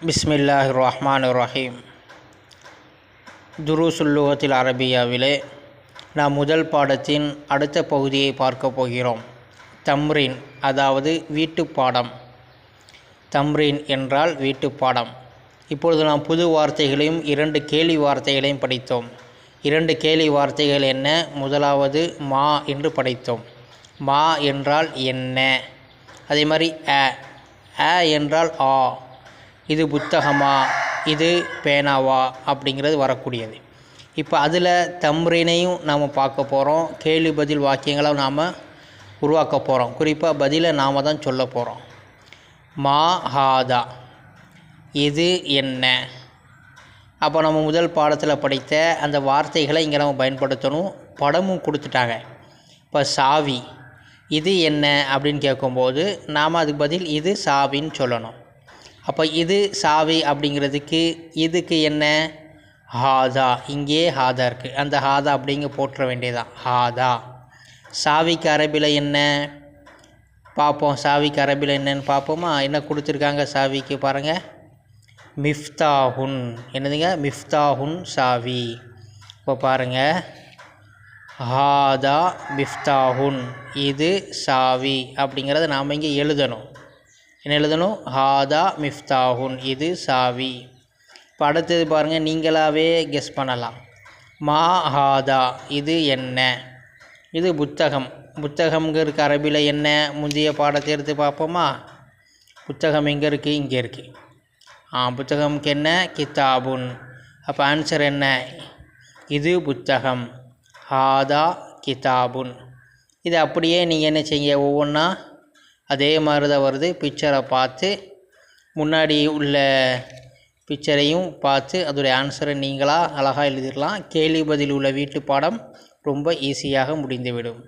பிஸ்மில்லாஹிர்ரஹ்மானிர்ரஹீம். துருசுல் லுகத்தில் அரபியாவிலே நாம் முதல் பாடத்தின் அடுத்த பகுதியை பார்க்க போகிறோம். தம்ரீன், அதாவது வீட்டுப்பாடம். தம்ரீன் என்றால் வீட்டுப்பாடம். இப்பொழுது நாம் புது வார்த்தைகளையும் 2 கேலி வார்த்தைகளையும் படித்தோம். 2 கேலி வார்த்தைகள் என்ன? முதலாவது மா என்று படித்தோம். மா என்றால் என்ன. அதே மாதிரி அ என்றால் ஆ. இது புத்தகமா, இது பேனாவா அப்படிங்கிறது வரக்கூடியது. இப்போ அதில் தம்ரீனையும் நாம் பார்க்க போகிறோம். கேள்வி பதில் வாக்கியங்களை நாம் உருவாக்க போகிறோம். குறிப்பாக பதிலை நாம் தான் சொல்ல போகிறோம். மா ஹாதா, இது என்ன. அப்போ நம்ம முதல் பாடத்தில் படித்த அந்த வார்த்தைகளை இங்கே நம்ம பயன்படுத்தணும். படமும் கொடுத்துட்டாங்க. இப்போ சாவி, இது என்ன அப்படின்னு கேட்கும்போது நாம் அதுக்கு பதில் இது சாவின்னு சொல்லணும். அப்போ இது சாவி அப்படிங்கிறதுக்கு இதுக்கு என்ன? ஹாதா. இங்கே ஹாதா இருக்குது. அந்த ஹாதா அப்படிங்க போட்டுற வேண்டியதான், ஹாதா. சாவிக்கு அரபியில் என்ன பார்ப்போம். சாவிக்கு அரபியில் என்னன்னு பார்ப்போமா? என்ன கொடுத்துருக்காங்க சாவிக்கு பாருங்கள். மிஃப்தாஹுன். என்னதுங்க? மிஃப்தாஹுன் சாவி. இப்போ பாருங்கள், ஹாதா மிஃப்தாஹுன், இது சாவி அப்படிங்கிறத நாம் இங்கே எழுதணும். என்ன எழுதணும்? ஹாதா மிஃப்தாஹுன், இது சாவி. இப்போ அடுத்தது பாருங்கள், நீங்களாகவே கெஸ் பண்ணலாம். மா ஹாதா, இது என்ன. இது புத்தகம். புத்தகம்ங்கிறதுக்கு அரபியில் என்ன? முந்தைய பாடத்தை எடுத்து பார்ப்போமா? புத்தகம் எங்கே இருக்குது? இங்கே இருக்குது. புத்தகம்க்கு என்ன? கிதாபுன். அப்போ ஆன்சர் என்ன? இது புத்தகம். ஹாதா கிதாபுன். இது அப்படியே நீங்கள் என்ன செய்ய, ஒவ்வொன்றா அதே மாதிரி தான் வருது. பிக்சரை பார்த்து, முன்னாடி உள்ள பிக்சரையும் பார்த்து அதோடைய ஆன்சரை நீங்களாக அழகாக எழுதிடலாம். கேள்வி பதில் உள்ள வீட்டு பாடம் ரொம்ப ஈஸியாக முடிந்துவிடும்.